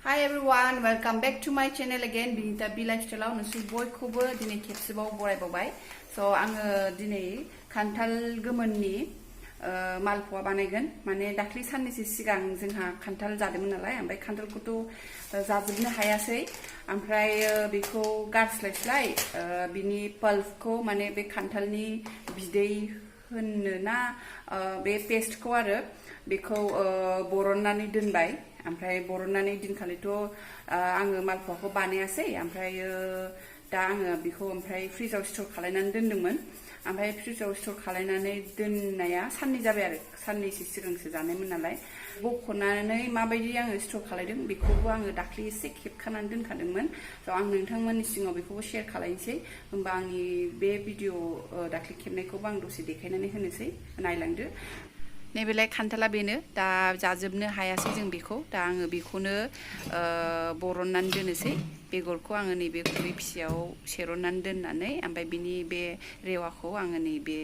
Hi everyone, welcome back to my channel again. Binita B Lifestyle नोंसोर बयखौबो दिनै खेबसेबाव बरायबावबाय. So आङो दिनै खान्थाल गोमोननि मालपुआ बानायगोन. माने दाख्लि साननैसो सिगां जोंहा खान्थाल जादोंमोन नालाय, ओमफ्राय खान्थालखौथ' जाजोबनो हायासै. ओमफ्राय बेखौ गारस्लायस्लाय बिनि पल्पखौ माने बे खान्थालनि बिदै होननो ना बे पेस्टखौ आरो बेखौ बरननानै दोनबाय. ओमफ्राय बरननानै दिनखालिथ' आङो मालपुआखौ बानायासै. ओमफ्राय दा आङो बेखौ ओमफ्राय फ्रिजाव स्ट'र खालायनानै दोनदोंमोन. ओमफ्राय फ्रिजाव स्ट'र खालायनानै दोननाया साननै जाबाय आरो साननैसो सिगांसो जानायमोन नालाय. बख'नानै माबायदि आङो स्ट'र खालायदों बेखौबो आङो दाख्लि एसे खेबखानानै दोनखादोंमोन. स' आं नोंथांमोननि सिगाङाव बेखौबो शेयार खालायनोसै. होमबा आंनि बे भिडिअ दाख्लि खेबनायखौबो आं दसे देखायनानै होनोसै, नायलांदो. नैबेलाय खान्थाला बेनो दा जाजोबनो हायासै जों बेखौ. दा आङो बेखौनो बरननानै दोनोसै. बेगरखौ आङो नैबे खुरै फिसायाव सेरननानै दोननानै ओमफ्राय बिनि बे रेवाखौ आङो नैबे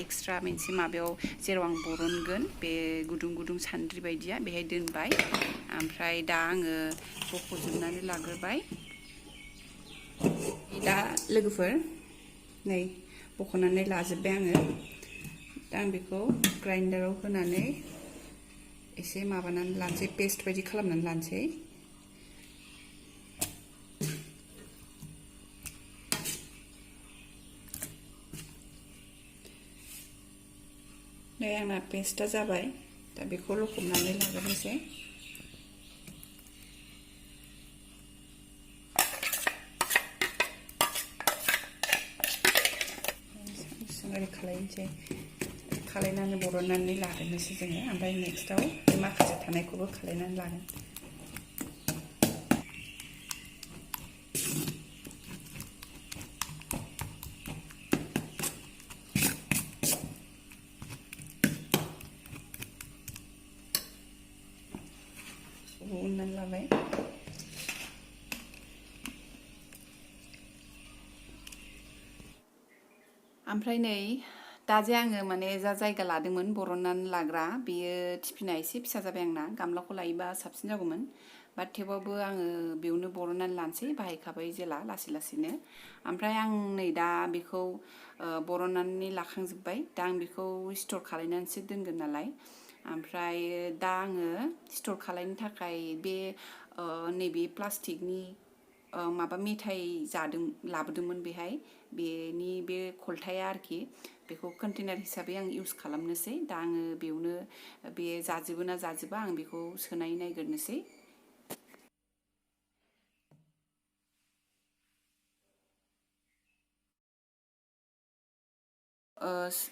एक्सट्रा मोनसे माबायाव जेराव आं बरनगोन बे गुदुं गुदुं सान्द्रि बायदिया बेहाय दोनबाय. ओमफ्राय दा आङो बख'जोबनानै लाग्रोबाय. दा लोगोफोर नै बख'नानै लाजोब्बाय आङो. दा आं बेखौ ग्राइन्डाराव होनानै एसे माबानानै लानोसै, पेस्ट बायदि खालामनानै लानोसै. नै आंना पेस्टआ जाबाय. दा बेखौ लखबनानै लाग्रोनोसै. ओरै खालायनोसै, खालायनानै बरननानै लाग्रोनोसै जोङो. ओमफ्राय नेक्स्टआव बे माखासे थानायखौबो खालायनानै लागोन. उननानै लाबाय. ओमफ्राय नै दा जे आङो माने जा जायगा लादोंमोन बरननानै लाग्रा, बेयो टिफिना एसे फिसा जाबाय आंना. गामलाखौ लायोबा साबसिन जागौमोन, बाट थेवबाबो आङो बेयावनो बरननानै लानोसै, बाहायखाबाय जेला लासै लासैनो. ओमफ्राय आं नै दा बेखौ बरननानै लाखांजोब्बाय. दा आं बेखौ स्ट'र खालायनानैसो दोनगोन नालाय. ओमफ्राय दा आङो स्ट'र खालायनो थाखाय बे नैबे प्लास्टिकनि माबा मेथाइ लाबोदोंमोन बेहाय, बेनि बे खलथाया आरोखि, बेखौ कन्टेनार हिसाबै आं इउज खालामनोसै. दा आङो बेयावनो बे जाजोबो ना जाजोबा आं बेखौ सोनानै नायग्रोनोसै.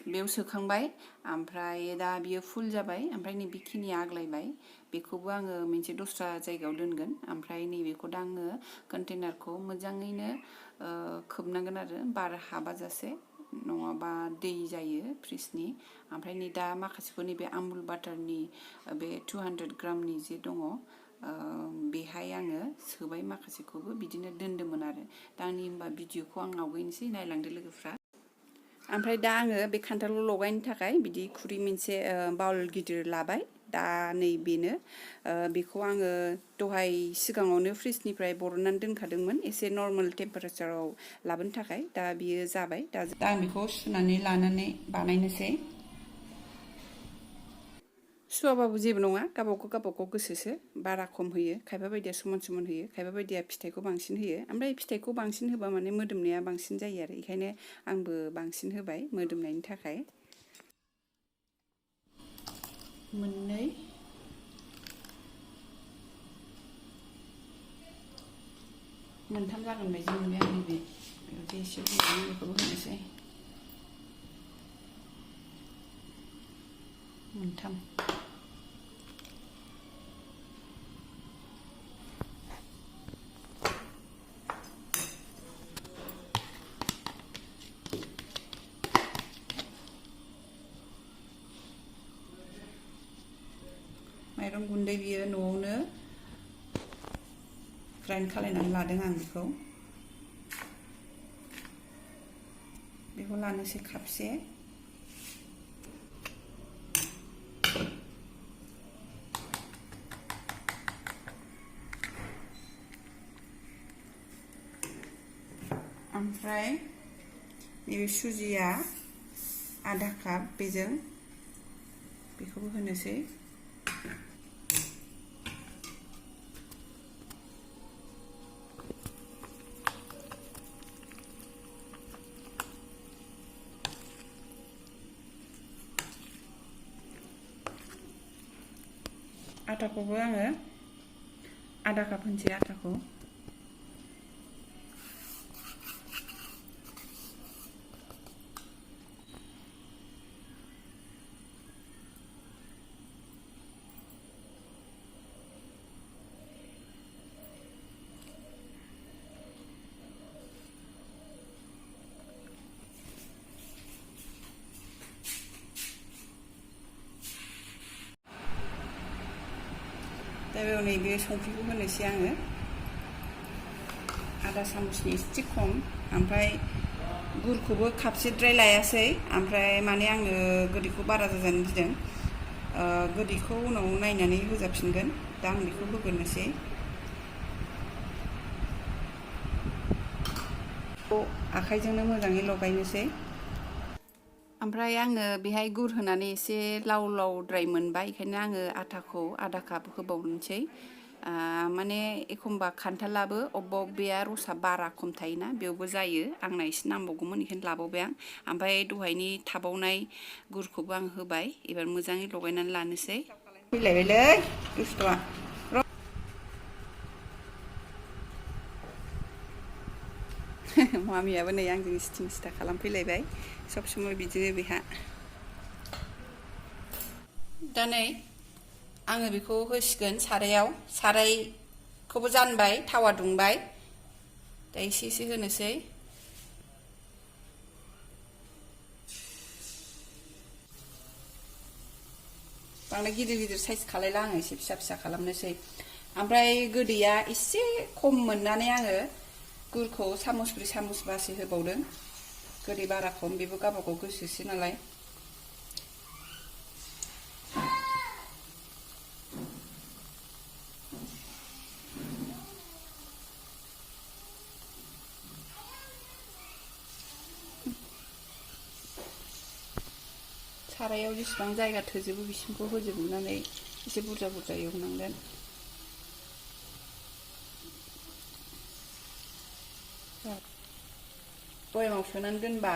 बेयाव सोखांबाय. ओमफ्राय दा बियो फुल जाबाय. ओमफ्राय नैबेखिनिया आग्लायबाय, बेखौबो आङो मोनसे दस्रा जायगायाव दोनगोन. ओमफ्राय नैबेखौ दा आङो कन्टेनारखौ मोजाङैनो खोबनांगोन आरो बार हाबाजासे, नङाबा दै जायो फ्रिजनि. ओमफ्राय नै दा माखासेखौ नैबे आमुल बाटारनि बे 200 ग्रामनि जे दङ, बेहाय आङो सोबाय. माखासेखौबो बिदिनो दोन्दोंमोन आरो. दा आंनि होमबा भिडिअखौ आं आवगायनोसै, नायलांदो लोगोफ्रा. ओमफ्राय दा आङो बे खान्थालखौ लगायनो थाखाय बिदि खुरै मोनसे बाउल गिदिर लाबाय. दा नै बेनो बेखौ आङो दहाय सिगाङावनो फ्रिजनिफ्राय बरननानै दोनखादोंमोन, एसे नर्मेल टेम्पारेचाराव लाबोनो थाखाय. दा बियो जाबाय. दा आं बेखौ सुनानै लानानै बानायनोसै. सुवाबाबो जेबो नङा, गावबागाव गोसोसो. बारा खम होयो, खायफा बायदिया समान समान होयो, खायफा बायदिया फिथाइखौ बांसिन होयो. ओमफ्राय फिथाइखौ बांसिन होबा माने मोदोमनाया बांसिन जायो आरो, बेखायनो आंबो बांसिन होबाय मोदोमनायनि थाखाय. मोननै मोनथाम जागोन बायदि मोनबाय आं. नैबे एसे होनानै बेखौबो होनोसै. मोनथाम. माइरं गुन्दै बियो न'आवनो ग्राइन्ड खालायनानै लादों आं बेखौ लानोसै कापसे. ओमफ्राय नैबे सुजिया आधा काप बेजों बेखौबो होनोसै आटाखौबो आङो आधा काप होनसै आटाखौ दा बेयाव नैबे संख्रिखौ होनोसै आङो आधा चामचनि एसे खम ओमफ्राय गुरखौबो खापसेद्राय लायासै ओमफ्राय माने आङो गोदैखौ बारा जाजानो गिदों गोदैखौ उनाव नायनानै होजाफिनगोन दा आं बेखौ होग्रोनोसै आखाइजोंनो मोजाङै लगायनोसै ओमफ्राय आङो बेहाय गुर होनानै एसे लाव लावद्राय मोनबाय बेखायनो आङो आटाखौ आधा काप होबावनोसै माने एखमबा खान्थालाबो अबेबा अबेबाया रसा बारा खम थायोना बेयावबो जायो आंना एसे नांबावगौमोन बेखायनो लाबावबाय आं ओमफ्राय दहायनि थाबावनाय गुरखौबो आं होबाय एबार मोजाङै लगायनानै लानोसै फैलायबायलै दुस्थ'आ मामियाबो नै आंजों सिथिं सिथा खालामफैलायबाय सब समय बिदिनो बेहा दा नै आङो बेखौ होसिगोन सारायाव सारायखौबो जानबाय थावा दुंबाय दा एसे एसे होनोसै बांद्राय गिदिर गिदिर साइज खालायला आङो एसे फिसा फिसा खालामनोसै ओमफ्राय गोदैया एसे खम मोननानै आङो गुरखौ सामसब्रै सामसबासो होबावदों गोदै बारा खम बेबो गावबागाव गोसोसो नालाय सारायाव जेसेबां जायगा थोजोबो बिसिमखौ होजोबनानै एसे बुरजा बुरजा एवनांगोन बयामाव सोनानै दोनबा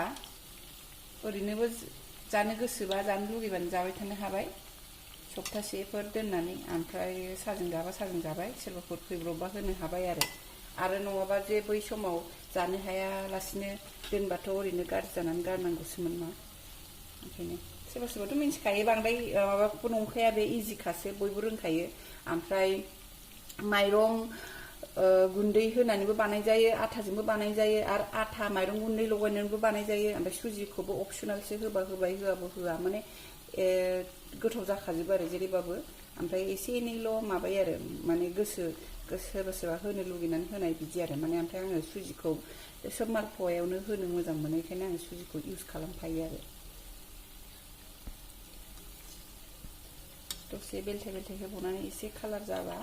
ओरैनोबो जानो गोसोबा जानो लुगैबानो जाबाय थानो हाबाय सप्तासेफोर दोननानै ओमफ्राय साजों जाबा साजों जाबाय सोरबाफोर फैब्रबबा होनो हाबाय आरो नङाबा जे बै समाव जानो हायालासिनो दोनबाथ' ओरैनो गाज्रि जानानै गारनांगौसोमोन ना ओंखायनो सोरबा सोरबाथ' मिन्थिखायो बांद्राय माबाखौ नंखाया बे इजिखासो बयबो रोंखायो ओमफ्राय माइरं गुन्दै होनानैबो बानायजायो आटाजोंबो बानायजायो आरो आटा माइरं गुन्दै लगायनानैबो बानायजायो ओमफ्राय सुजिखौबो अपसनेलसो होबा होबाय होआबो होआ माने गोथाव जाखाजोबो आरो जेरैबाबो ओमफ्राय एसे एनैल' माबायो आरो माने सोरबा सोरबा होनो लुगैनानै होनाय बिदि आरो माने ओमफ्राय आङो सुजिखौ सोब मालपुवायावनो होनो मोजां मोनो बेखायनो आङो सुजिखौ इउज खालामफायो आरो दसे बेलथाय बेलथाय होबावनानै एसे कालार जाबा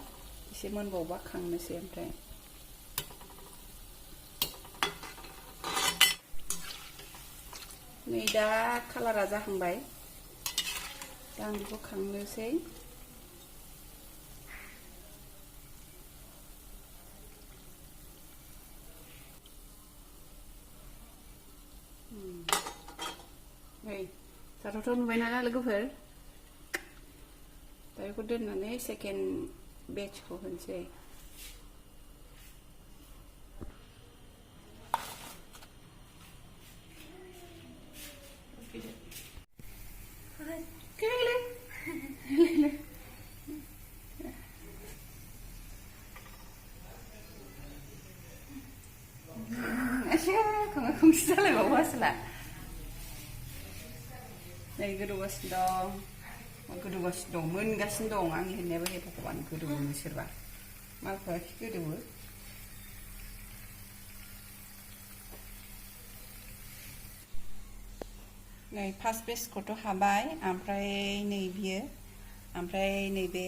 एसे मोनबावबा खांनोसै ओमफ्राय नै दा कालारा जाहांबाय दा आं बेखौ खांनोसै नै जाथावथाव नुबायना लोगोफोर दा बेखौ दोननानै सेकेन्ड बेचखौ होनोसै खोमसि जालायबावो आसोला नै गोदौगासिनो दं मोनगासिनो दं आंनि होननायाबो हे भगबान गोदौवो सोरबा मालपुवाया गोदौवो नै फार्स्ट बेचखौथ' हाबाय ओमफ्राय नै बियो ओमफ्राय नैबे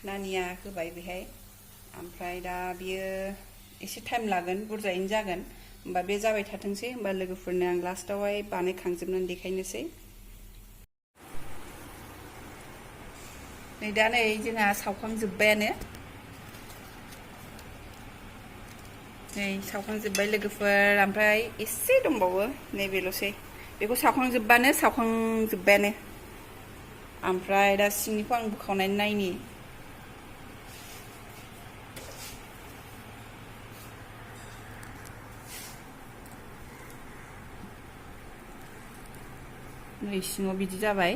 नानिया होबाय बेहाय ओमफ्राय दा बियो एसे टाइम लागोन बुरजायैनो जागोन होमबा बे जाबाय थाथोंसै होमबा लोगोफोरनो आं लास्टावहाय बानायखांजोबनानै देखायनोसै नै दा नै जोंहा सावखांजोब्बायानो नै सावखांजोब्बाय लोगोफोर ओमफ्राय एसे दंबावो नैबेल'सै बेखौ सावखांजोब्बायानो ओमफ्राय दा सिंनिखौ आं बोखावनानै नायनि नै सिङाव बिदि जाबाय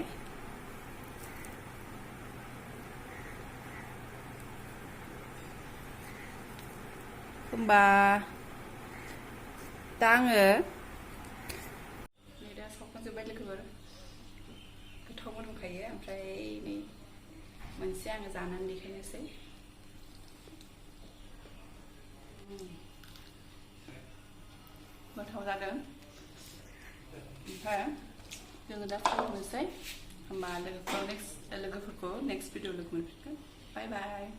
होमबा दा आङो नै दा सावखांजोब्बाय लोगोफोर गोथाव मोदोमखायो ओमफ्राय नै मोनसे आङो जानानै देखायनोसै गोथाव जादों ओमफ्राय जोङो दा खुलुमनोसै होमबा लोगोफोरखौ नेक्स्ट भिडिअ लोगो मोनफिनगोन बाय बाय